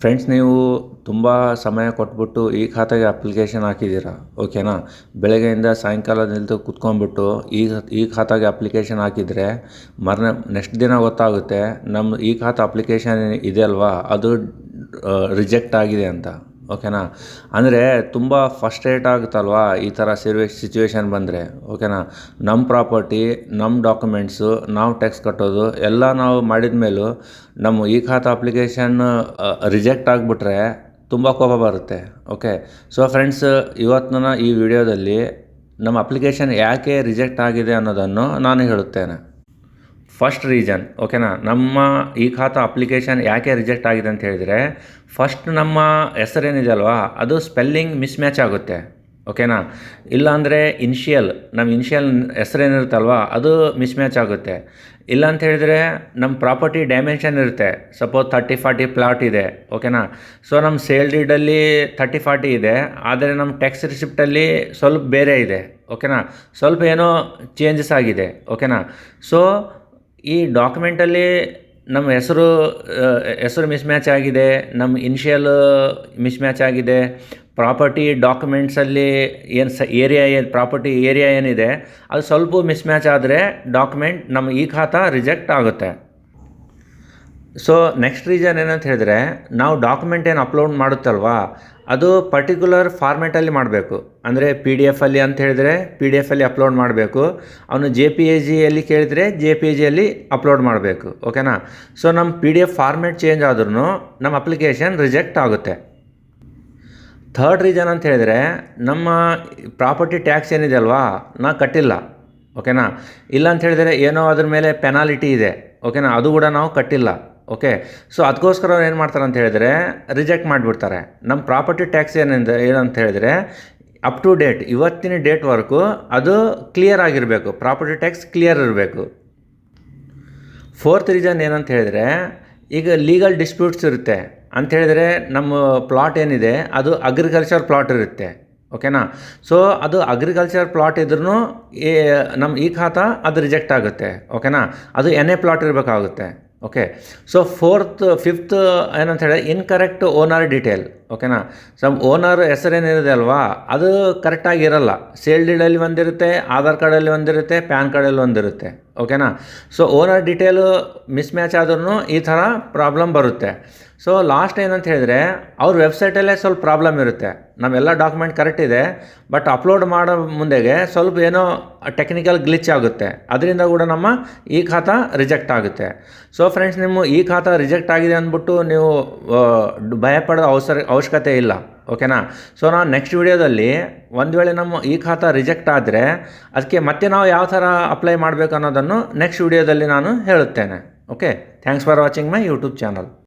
Friends, ನೀವು ತುಂಬ ಸಮಯ ಕೊಟ್ಬಿಟ್ಟು ಈ ಖಾತೆಗೆ ಅಪ್ಲಿಕೇಶನ್ ಹಾಕಿದ್ದೀರಾ, ಓಕೆನಾ. ಬೆಳಗ್ಗೆಯಿಂದ ಸಾಯಂಕಾಲದಿಂದ ಕುತ್ಕೊಂಡ್ಬಿಟ್ಟು ಈ ಖಾತೆಗೆ ಅಪ್ಲಿಕೇಶನ್ ಹಾಕಿದರೆ ನೆಕ್ಸ್ಟ್ ದಿನ ಗೊತ್ತಾಗುತ್ತೆ ನಮ್ಮ ಈ ಖಾತೆ ಅಪ್ಲಿಕೇಶನ್ ಇದೆ ಅಲ್ವಾ, ಅದು ರಿಜೆಕ್ಟ್ ಆಗಿದೆ ಅಂತ, ಓಕೆನಾ. ಅಂದರೆ ತುಂಬ ಫಸ್ಟ್ರೇಟ್ ಆಗುತ್ತಲ್ವಾ ಈ ಥರ ಸಿಚುವೇಶನ್ ಬಂದರೆ, ಓಕೆನಾ. ನಮ್ಮ ಪ್ರಾಪರ್ಟಿ, ನಮ್ಮ ಡಾಕ್ಯುಮೆಂಟ್ಸು, ನಾವು ಟ್ಯಾಕ್ಸ್ ಕಟ್ಟೋದು ಎಲ್ಲ ನಾವು ಮಾಡಿದ ಮೇಲೂ ನಮ್ಮ ಈ ಖಾತೆ ಅಪ್ಲಿಕೇಶನ್ ರಿಜೆಕ್ಟ್ ಆಗಿಬಿಟ್ರೆ ತುಂಬ ಕೋಪ ಬರುತ್ತೆ, ಓಕೆ. ಸೊ ಫ್ರೆಂಡ್ಸ್, ಇವತ್ತಿನ ಈ ವಿಡಿಯೋದಲ್ಲಿ ನಮ್ಮ ಅಪ್ಲಿಕೇಶನ್ ಯಾಕೆ ರಿಜೆಕ್ಟ್ ಆಗಿದೆ ಅನ್ನೋದನ್ನು ನಾನು ಹೇಳುತ್ತೇನೆ. ಫಸ್ಟ್ ರೀಸನ್, ಓಕೆನಾ, ನಮ್ಮ ಈ ಖಾತಾ ಅಪ್ಲಿಕೇಶನ್ ಯಾಕೆ ರಿಜೆಕ್ಟ್ ಆಗಿದೆ ಅಂತ ಹೇಳಿದರೆ, ಫಸ್ಟ್ ನಮ್ಮ ಹೆಸರೇನಿದೆ ಅಲ್ವಾ ಅದು ಸ್ಪೆಲ್ಲಿಂಗ್ ಮಿಸ್ಮ್ಯಾಚ್ ಆಗುತ್ತೆ, ಓಕೆನಾ. ಇಲ್ಲಾಂದರೆ ನಮ್ಮ ಇನಿಷಿಯಲ್ ಹೆಸರೇನಿರುತ್ತಲ್ವ ಅದು ಮಿಸ್ಮ್ಯಾಚ್ ಆಗುತ್ತೆ. ಇಲ್ಲ ಅಂತ ಹೇಳಿದರೆ ನಮ್ಮ ಪ್ರಾಪರ್ಟಿ ಡೈಮೆನ್ಷನ್ ಇರುತ್ತೆ, ಸಪೋಸ್ 30-40 ಪ್ಲಾಟ್ ಇದೆ, ಓಕೆನಾ. ಸೊ ನಮ್ಮ ಸೇಲ್ ಡೀಡಲ್ಲಿ 30-40 ಇದೆ, ಆದರೆ ನಮ್ಮ ಟ್ಯಾಕ್ಸ್ ರಿಸಿಪ್ಟಲ್ಲಿ ಸ್ವಲ್ಪ ಬೇರೆ ಇದೆ, ಓಕೆನಾ. ಸ್ವಲ್ಪ ಏನೋ ಚೇಂಜಸ್ ಆಗಿದೆ, ಓಕೆನಾ. ಸೊ ಈ ಡಾಕ್ಯುಮೆಂಟಲ್ಲಿ ನಮ್ಮ ಹೆಸರು ಮಿಸ್ಮ್ಯಾಚ್ ಆಗಿದೆ, ನಮ್ಮ ಇನಿಷಿಯಲ್ ಮಿಸ್ಮ್ಯಾಚ್ ಆಗಿದೆ, ಪ್ರಾಪರ್ಟಿ ಡಾಕ್ಯುಮೆಂಟ್ಸಲ್ಲಿ ಪ್ರಾಪರ್ಟಿ ಏರಿಯಾ ಏನಿದೆ ಅದು ಸ್ವಲ್ಪ ಮಿಸ್ಮ್ಯಾಚ್ ಆದರೆ ಡಾಕ್ಯುಮೆಂಟ್ ನಮ್ಮ ಈ ಖಾತಾ ರಿಜೆಕ್ಟ್ ಆಗುತ್ತೆ. ಸೊ ನೆಕ್ಸ್ಟ್ ರೀಸನ್ ಏನಂತ ಹೇಳಿದರೆ, ನಾವು ಡಾಕ್ಯುಮೆಂಟ್ ಏನು ಅಪ್ಲೋಡ್ ಮಾಡುತ್ತಲ್ವಾ ಅದು ಪರ್ಟಿಕ್ಯುಲರ್ ಫಾರ್ಮ್ಯಾಟಲ್ಲಿ ಮಾಡಬೇಕು. ಅಂದರೆ PDF ಅಲ್ಲಿ ಅಂತ ಹೇಳಿದರೆ PDF ಅಲ್ಲಿ ಅಪ್ಲೋಡ್ ಮಾಡಬೇಕು, ಅವನು JPEG ಕೇಳಿದರೆ JPEG ಅಪ್ಲೋಡ್ ಮಾಡಬೇಕು, ಓಕೆನಾ. ಸೊ ನಮ್ಮ PDF ಫಾರ್ಮ್ಯಾಟ್ ಚೇಂಜ್ ಆದ್ರೂ ನಮ್ಮ ಅಪ್ಲಿಕೇಶನ್ ರಿಜೆಕ್ಟ್ ಆಗುತ್ತೆ. ಥರ್ಡ್ ರೀಸನ್ ಅಂತ ಹೇಳಿದರೆ, ನಮ್ಮ ಪ್ರಾಪರ್ಟಿ ಟ್ಯಾಕ್ಸ್ ಏನಿದೆ ಅಲ್ವಾ ನಾವು ಕಟ್ಟಿಲ್ಲ, ಓಕೆನಾ. ಇಲ್ಲ ಅಂತ ಹೇಳಿದರೆ ಏನೋ ಅದ್ರ ಮೇಲೆ ಪೆನಾಲಿಟಿ ಇದೆ, ಓಕೆನಾ, ಅದು ಕೂಡ ನಾವು ಕಟ್ಟಿಲ್ಲ, ಓಕೆ. ಸೊ ಅದಕ್ಕೋಸ್ಕರ ಅವ್ರು ಏನು ಮಾಡ್ತಾರೆ ಅಂತ ಹೇಳಿದರೆ ರಿಜೆಕ್ಟ್ ಮಾಡಿಬಿಡ್ತಾರೆ. ನಮ್ಮ ಪ್ರಾಪರ್ಟಿ ಟ್ಯಾಕ್ಸ್ ಏನಂತ ಹೇಳಿದರೆ ಅಪ್ ಟು ಡೇಟ್, ಇವತ್ತಿನ ಡೇಟ್ವರೆಗೂ ಅದು ಕ್ಲಿಯರ್ ಆಗಿರಬೇಕು, ಪ್ರಾಪರ್ಟಿ ಟ್ಯಾಕ್ಸ್ ಕ್ಲಿಯರ್ ಇರಬೇಕು. ಫೋರ್ತ್ ರೀಸನ್ ಏನಂತ ಹೇಳಿದರೆ, ಈಗ ಲೀಗಲ್ ಡಿಸ್ಪ್ಯೂಟ್ಸ್ ಇರುತ್ತೆ ಅಂತ ಹೇಳಿದರೆ ನಮ್ಮ ಪ್ಲಾಟ್ ಏನಿದೆ ಅದು ಅಗ್ರಿಕಲ್ಚರ್ ಪ್ಲಾಟ್ ಇರುತ್ತೆ, ಓಕೆನಾ. ಸೊ ಅದು ಅಗ್ರಿಕಲ್ಚರ್ ಪ್ಲಾಟ್ ಇದ್ರೂ ನಮ್ಮ ಈ ಖಾತಾ ಅದು ರಿಜೆಕ್ಟ್ ಆಗುತ್ತೆ, ಓಕೆನಾ. ಅದು NA ಪ್ಲಾಟ್ ಇರಬೇಕಾಗುತ್ತೆ, ಓಕೆ. ಸೊ ಫಿಫ್ತ್ ಏನಂತ ಹೇಳಿದ್ರೆ ಇನ್ಕರೆಕ್ಟ್ ಓನರ್ ಡೀಟೇಲ್, ಓಕೆನಾ. ಓನರ್ ಹೆಸರೇನಿದೆ ಅಲ್ವಾ ಅದು ಕರೆಕ್ಟಾಗಿರಲ್ಲ, ಸೇಲ್ ಡೀಡಲ್ಲಿ ಒಂದಿರುತ್ತೆ, ಆಧಾರ್ ಕಾರ್ಡಲ್ಲಿ ಒಂದಿರುತ್ತೆ, ಪ್ಯಾನ್ ಕಾರ್ಡಲ್ಲಿ ಒಂದಿರುತ್ತೆ, ಓಕೆನಾ. ಸೊ ಓನರ್ ಡೀಟೇಲು ಮಿಸ್ಮ್ಯಾಚ್ ಆದ್ರೂ ಈ ಥರ ಪ್ರಾಬ್ಲಮ್ ಬರುತ್ತೆ. ಸೊ ಲಾಸ್ಟ್ ಏನಂತ ಹೇಳಿದರೆ ಅವ್ರ ವೆಬ್ಸೈಟಲ್ಲೇ ಸ್ವಲ್ಪ ಪ್ರಾಬ್ಲಮ್ ಇರುತ್ತೆ, ನಮ್ಮೆಲ್ಲ ಡಾಕ್ಯುಮೆಂಟ್ ಕರೆಕ್ಟ್ ಇದೆ ಬಟ್ ಅಪ್ಲೋಡ್ ಮಾಡೋ ಮುಂದೆಗೆ ಸ್ವಲ್ಪ ಏನೋ ಟೆಕ್ನಿಕಲ್ ಗ್ಲಿಚ್ ಆಗುತ್ತೆ, ಅದರಿಂದ ಕೂಡ ನಮ್ಮ ಈ ಖಾತಾ ರಿಜೆಕ್ಟ್ ಆಗುತ್ತೆ. ಸೊ ಫ್ರೆಂಡ್ಸ್, ನಿಮ್ಮ ಈ ಖಾತಾ ರಿಜೆಕ್ಟ್ ಆಗಿದೆ ಅಂದ್ಬಿಟ್ಟು ನೀವು ಭಯಪಡೋ ಅವಶ್ಯಕತೆ ಇಲ್ಲ, ಓಕೆನಾ. ಸೊ ನಾನು ನೆಕ್ಸ್ಟ್ ವಿಡಿಯೋದಲ್ಲಿ ಒಂದು ವೇಳೆ ನಮ್ಮ ಈ ಖಾತಾ ರಿಜೆಕ್ಟ್ ಆದರೆ ಅದಕ್ಕೆ ಮತ್ತೆ ನಾವು ಯಾವ ಥರ ಅಪ್ಲೈ ಮಾಡಬೇಕು ಅನ್ನೋದನ್ನು ನೆಕ್ಸ್ಟ್ ವಿಡಿಯೋದಲ್ಲಿ ನಾನು ಹೇಳುತ್ತೇನೆ, okay. Thanks for watching my YouTube channel.